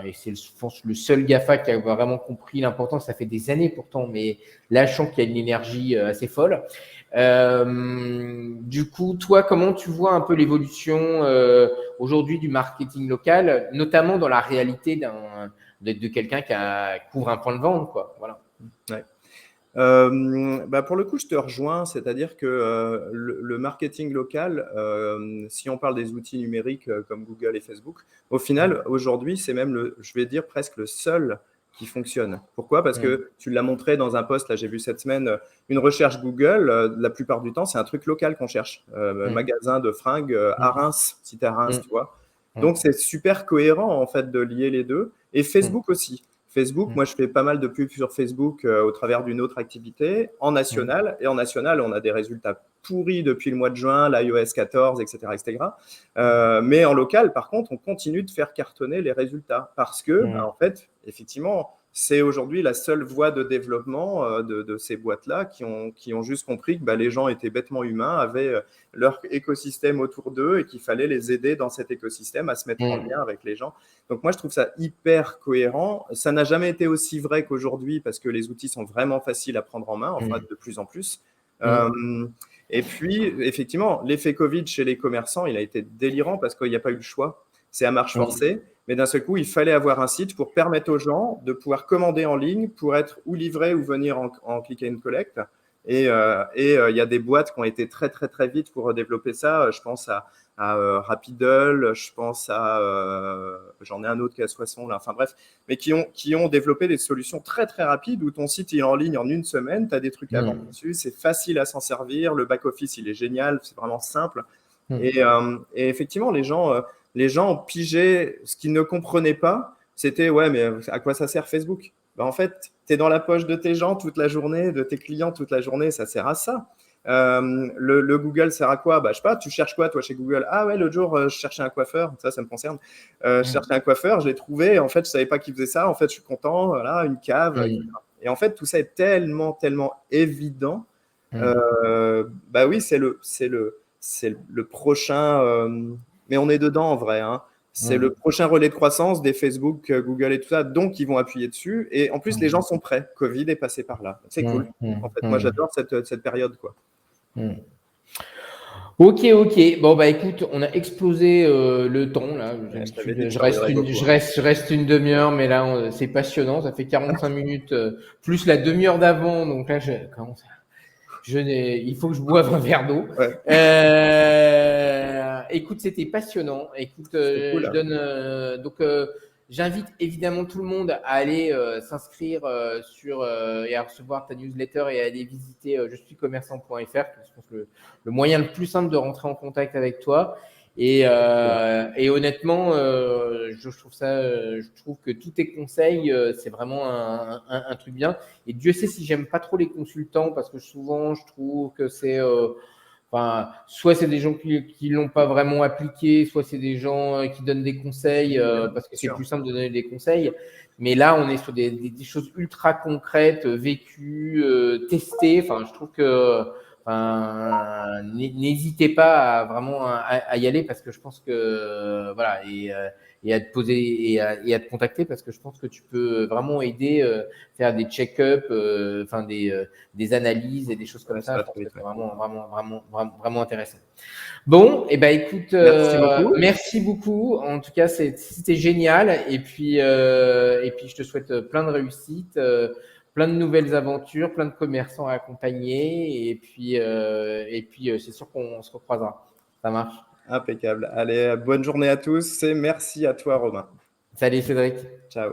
Et c'est, je pense, le seul GAFA qui a vraiment compris l'importance. Ça fait des années pourtant, mais là, je sens qu'il y a une énergie assez folle. Du coup, toi, comment tu vois un peu l'évolution aujourd'hui du marketing local, notamment dans la réalité de quelqu'un qui couvre un point de vente, quoi. Voilà. Ouais. Pour le coup, je te rejoins, c'est-à-dire que le marketing local, si on parle des outils numériques comme Google et Facebook, au final, aujourd'hui, c'est même, je vais dire, presque le seul qui fonctionne. Pourquoi? Parce que tu l'as montré dans un post, là, j'ai vu cette semaine, une recherche Google, la plupart du temps, c'est un truc local qu'on cherche. Magasin de fringues à Reims, si tu es à Reims, tu vois. Donc, c'est super cohérent, en fait, de lier les deux. Et Facebook aussi. Facebook, moi, je fais pas mal de pubs sur Facebook au travers d'une autre activité en national. Et en national, on a des résultats pourris depuis le mois de juin, l'iOS 14, etc. Mais en local, par contre, on continue de faire cartonner les résultats parce que, en fait, effectivement, c'est aujourd'hui la seule voie de développement de ces boîtes-là qui ont juste compris que les gens étaient bêtement humains, avaient leur écosystème autour d'eux et qu'il fallait les aider dans cet écosystème à se mettre en lien avec les gens. Donc moi, je trouve ça hyper cohérent. Ça n'a jamais été aussi vrai qu'aujourd'hui parce que les outils sont vraiment faciles à prendre en main, enfin de plus en plus. Et puis, effectivement, l'effet Covid chez les commerçants, il a été délirant parce qu'il n'y a pas eu le choix. C'est à marche forcée. Mais d'un seul coup, il fallait avoir un site pour permettre aux gens de pouvoir commander en ligne pour être ou livré ou venir en click and collect. Et il y a des boîtes qui ont été très, très, très vite pour développer ça. Je pense à Rapiddle, je pense à… j'en ai un autre qui a Soissons, là. Enfin bref, mais qui ont développé des solutions très, très rapides où ton site est en ligne en une semaine, tu as des trucs à vendre dessus, c'est facile à s'en servir, le back-office, il est génial, c'est vraiment simple. Et effectivement, les gens ont pigé ce qu'ils ne comprenaient pas. C'était, ouais, mais à quoi ça sert Facebook? En fait, tu es dans la poche de tes gens toute la journée, de tes clients toute la journée, ça sert à ça. Le Google sert à quoi? Je sais pas, tu cherches quoi toi chez Google? Ah ouais, l'autre jour, je cherchais un coiffeur, ça me concerne. Je cherchais un coiffeur, je l'ai trouvé, en fait, je savais pas qui faisait ça, en fait, je suis content, voilà, une cave, etc. Et en fait, tout ça est tellement, tellement évident. Oui, c'est le prochain, mais on est dedans en vrai, hein. C'est le prochain relais de croissance des Facebook, Google et tout ça, donc ils vont appuyer dessus. Et en plus, les gens sont prêts. Covid est passé par là. C'est cool. En fait, moi, j'adore cette période, quoi. Ok. Bon, écoute, on a explosé le temps, là. Je reste une demi-heure, mais là, c'est passionnant. Ça fait 45 minutes, plus la demi-heure d'avant. Donc là, il faut que je boive un verre d'eau. Ouais. Écoute, c'était passionnant. Écoute, cool, je donne j'invite évidemment tout le monde à aller s'inscrire et à recevoir ta newsletter et à aller visiter je suis commerçant.fr. Je pense que le moyen le plus simple de rentrer en contact avec toi. Et honnêtement, je trouve que tous tes conseils, c'est vraiment un truc bien. Et Dieu sait si j'aime pas trop les consultants parce que souvent je trouve que c'est soit c'est des gens qui l'ont pas vraiment appliqué, soit c'est des gens qui donnent des conseils parce que c'est plus simple de donner des conseils. Mais là, on est sur des choses ultra concrètes, vécues, testées. Enfin, je trouve que n'hésitez pas à y aller parce que je pense que voilà et à te poser et à te contacter parce que je pense que tu peux vraiment aider, faire des check-up, des analyses et des choses comme ça. Je pense que c'est vraiment intéressant. Bon, et écoute, merci beaucoup. En tout cas, c'était génial. Et puis, je te souhaite plein de réussite, plein de nouvelles aventures, plein de commerçants à accompagner. Et puis, c'est sûr qu'on se recroisera. Ça marche. Impeccable. Allez, bonne journée à tous et merci à toi, Romain. Salut Cédric. Ciao.